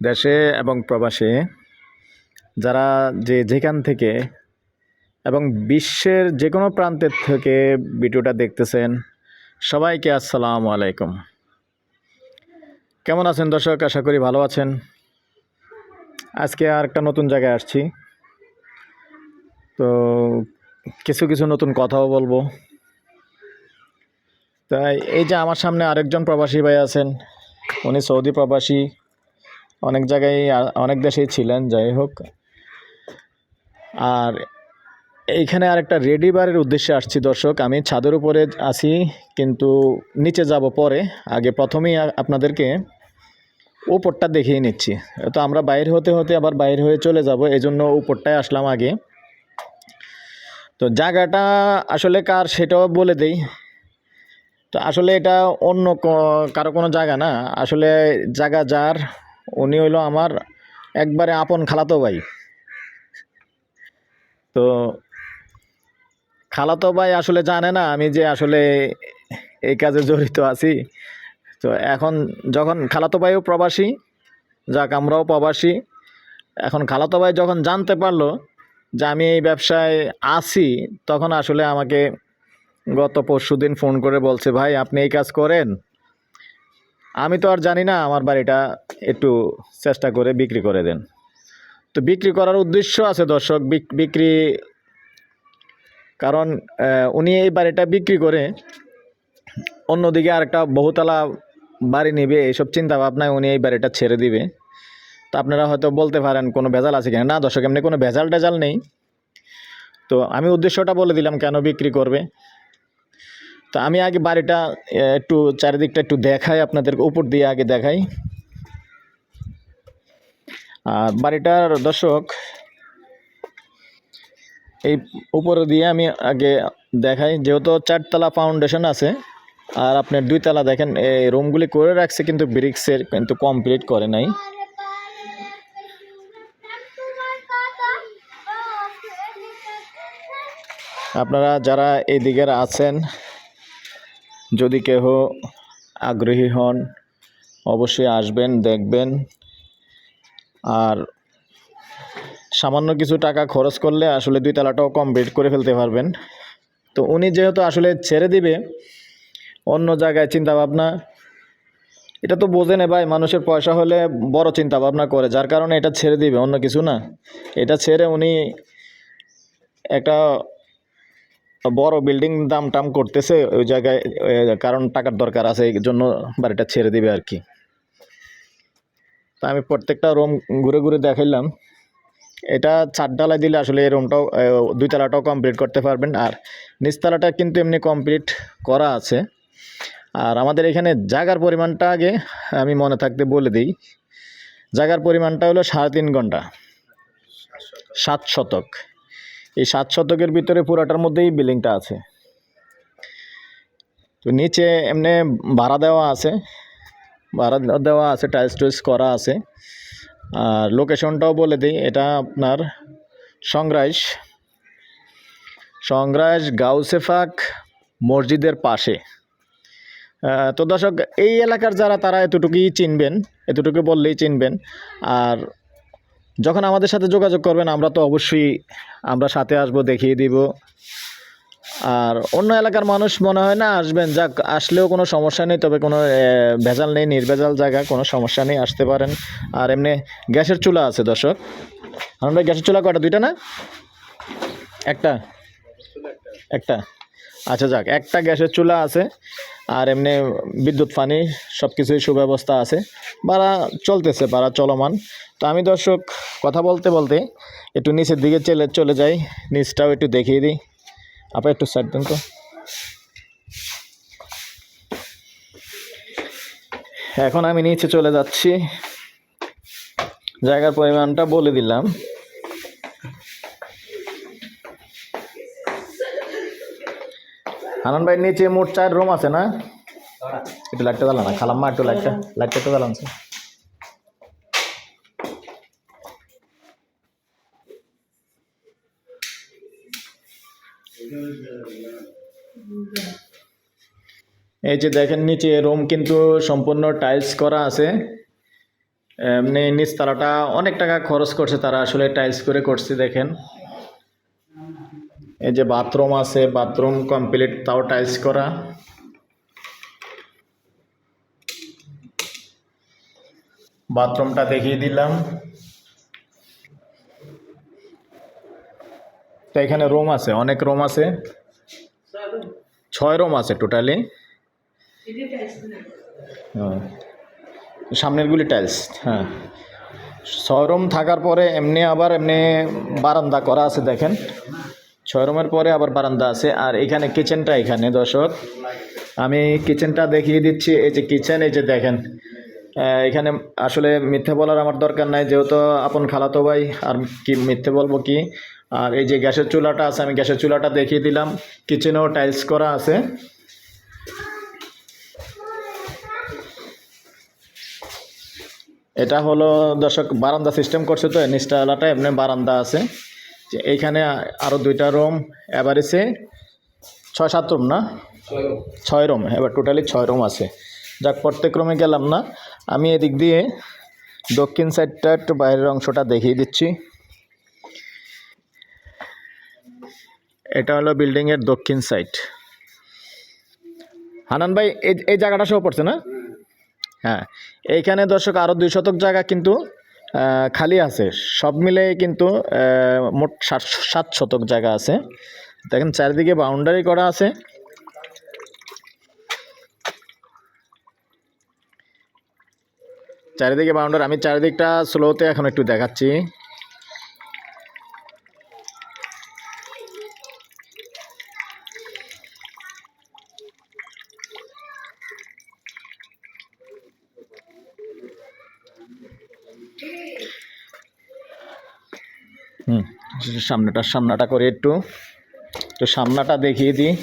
দেশে এবং প্রবাসে যারা যেখান থেকে এবং বিশ্বের যে কোনো প্রান্তের থেকে ভিডিওটা দেখতেছেন সবাইকে আসসালামু আলাইকুম। কেমন আছেন দর্শক? আশা করি ভালো আছেন। আজকে আর একটা নতুন জায়গায় আসছি, তো কিছু নতুন কথাও বলবো। তাই এই যে আমার সামনে আরেকজন প্রবাসী ভাই আছেন, উনি সৌদি প্রবাসী, অনেক জায়গায় অনেক দেশেই ছিলেন, যাই হোক। আর এইখানে আরেকটা রেডি বারের উদ্দেশ্যে আসছি দর্শক। আমি ছাদের উপরে আছি, কিন্তু নিচে যাব পরে। আগে প্রথমেই আপনাদেরকে উপরটা দেখিয়ে নিচ্ছি। তো আমরা বাইর হতে হতে আবার বাইর হয়ে চলে যাব, এই জন্য উপরটায় আসলাম আগে। তো জায়গাটা আসলে কার সেটাও বলে দেই। তো আসলে এটা অন্য কারো কোনো জায়গা না, আসলে জায়গা যার, উনি হইলো আমার একবারে আপন খালাতো ভাই। তো খালাতো ভাই আসলে জানে না আমি যে আসলে এই কাজে জড়িত আছি। তো এখন যখন খালাতো ভাইও প্রবাসী, যাক আমরাও প্রবাসী, এখন খালাতো ভাই যখন জানতে পারলো যে আমি এই ব্যবসায় আছি, তখন আসলে আমাকে গত পরশুদিন ফোন করে বলছে, ভাই আপনি এই কাজ করেন। আমি তো আর জানি না, আমার বাড়িটা একটু চেষ্টা করে বিক্রি করে দেন। তো বিক্রি করার উদ্দেশ্য আছে দর্শক, বিক্রি, কারণ উনি এই বাড়িটা বিক্রি করে অন্যদিকে আরেকটা বহুতলা বাড়ি নেবে, এইসব চিন্তা ভাবনায় উনি এই বাড়িটা ছেড়ে দিবে। তো আপনারা হয়তো বলতে পারেন কোনো ভেজাল আছে কিনা। না দর্শক, এমনি কোনো ভেজাল টেজাল নেই। তো আমি উদ্দেশ্যটা বলে দিলাম কেন বিক্রি করবে। তো আমি আগে বাড়িটা একটু চারিদিকটা একটু দেখাই আপনাদেরকে, উপর দিয়ে আগে দেখাই। আর বাড়িটার দর্শক এই উপরে দিয়ে আমি আগে দেখাই, যেহেতু 4তলা ফাউন্ডেশন আছে। আর আপনার 2তলা দেখেন, এই রুমগুলি করে রাখছে কিন্তু ব্রিক্সের, কিন্তু কমপ্লিট করে নাই। আপনারা যারা এই দিকের আছেন, যদি কেহ আগ্রহী হন অবশ্যই আসবেন, দেখবেন। আর সামান্য কিছু টাকা খরচ করলে আসলে 2তলাটাও কমপ্লিট করে ফেলতে পারবেন। তো উনি যেহেতু আসলে ছেড়ে দিবে অন্য জায়গায়, চিন্তা ভাবনা, এটা তো বোঝেন ভাই, মানুষের পয়সা হলে বড় চিন্তা ভাবনা করে, যার কারণে এটা ছেড়ে দিবে, অন্য কিছু না। এটা ছেড়ে উনি একটা বড় বিল্ডিং দাম টাম করতেছে ওই জায়গায়, কারণ টাকার দরকার আছে, এই জন্য বাড়িটা ছেড়ে দিবে আর কি। তা আমি প্রত্যেকটা রুম ঘুরে ঘুরে দেখাইলাম। এটা 4 ঢালাই দিলে আসলে এই রুমটাও 2তলাটাও কমপ্লিট করতে পারবেন। আর নিচতলাটা কিন্তু এমনি কমপ্লিট করা আছে। আর আমাদের এখানে জায়গার পরিমাণটা আগে আমি মনে থাকতে বলে দিই। জায়গার পরিমাণটা হলো 3.5 ঘন্টা, 7 শতক। এই 7 শতকের ভিতরে পুরাটার মধ্যেই বিল্ডিংটা আছে। তো নিচে এমনি ভাড়া দেওয়া আছে, টাইলস টুইলস করা আছে। আর লোকেশনটাও বলে দিই, এটা আপনার সংগ্রাস গাউসেফাক মসজিদের পাশে। তো দর্শক, এই এলাকার যারা, তারা এতটুকুই চিনবেন, এতটুকু বললেই চিনবেন। আর যখন আমাদের সাথে যোগাযোগ করবেন, আমরা তো অবশ্যই আমরা সাথে আসব, দেখিয়ে দিব। আর অন্য এলাকার মানুষ মনে হয় না আসবেন, যাক আসলেও কোনো সমস্যা নেই, তবে কোনো ভেজাল নেই, নির্ভেজাল জায়গা, কোনো সমস্যা নেই, আসতে পারেন। আর এমনি গ্যাসের চুলা আছে দর্শক। আমরা গ্যাসের চুলা কয়টা? 2টা না একটা? একটা, আচ্ছা যাক, একটা গ্যাসের চুলা আছে। আর এমনি বিদ্যুৎ পানি সব কিছুই সুব্যবস্থা আছে, ভাড়া চলতেছে, ভাড়া চলমান। তো আমি দর্শক কথা বলতে বলতে একটু নিচের দিকে চলে যাই, নিচটাও একটু দেখিয়ে দিই। আপনার একটু সাইড দেন তো। এখন আমি নিচে চলে যাচ্ছি, জায়গার পরিমাণটা বলে দিলাম। হানান ভাই, নিচে মোট 4 রুম আছে না? একটু লাইটটা জ্বালান না খালাম্মা, একটু লাইটটা একটু জ্বালানছে। এই যে দেখেন, নিচে রুম কিন্তু সম্পূর্ণ টাইলস করা আছে। এমনি নিচতলাটা অনেক টাকা খরচ করছে তারা, আসলে টাইলস করে করছে দেখেন। এই যে বাথরুম আছে, বাথরুম কমপ্লিট, তাও টাইলস করা। বাথরুমটা দেখিয়ে দিলাম। তো এখানে রুম আছে, অনেক রুম আছে, 6 রুম আছে টোটালি। সামনেরগুলি টাইলস, হ্যাঁ। 6 রুম থাকার পরে এমনি আবার এমনি বারান্দা করা আছে দেখেন। 6 রুমের পরে আবার বারান্দা আছে। আর এখানে কিচেনটা, এখানে দর্শক আমি কিচেনটা দেখিয়ে দিচ্ছি। এই যে কিচেন, এই যে দেখেন। এখানে আসলে মিথ্যে বলার আমার দরকার নাই, যেহেতু আপন খালাতো ভাই, আর কি মিথ্যে বলবো কি। আর এই যে গ্যাসের চুলাটা আছে, আমি গ্যাসের চুলাটা দেখিয়ে দিলাম। কিচেনেও টাইলস করা আছে। এটা হলো দর্শক বারান্দা সিস্টেম করছে, তো নিচটালাটা এমনি বারান্দা আছে। যে এইখানে আরও 2টা রুম, এভারেজে 6-7 রুম না, 6 রুম, এবার টোটালি 6 রুম আছে। যাক, প্রত্যেক রুমে গেলাম না, আমি এদিক দিয়ে দক্ষিণ সাইডটা একটু বাইরের অংশটা দেখিয়ে দিচ্ছি। এটা হলো বিল্ডিংয়ের দক্ষিণ সাইড। হানান ভাই, এই জায়গাটা সহ পড়ছে না? হ্যাঁ, এইখানে দর্শক আরও 2 শতক জায়গা কিন্তু খালি আছে। সব মিলে কিন্তু মোট 7 শতক জায়গা আছে। দেখেন চারিদিকে বাউন্ডারি করা আছে। চারিদিকে বাউন্ডারি, আমি চারিদিকটা স্লোতে এখন একটু দেখাচ্ছি। সামনাটা করে একটু, তো সামনাটা দেখিয়ে দিই।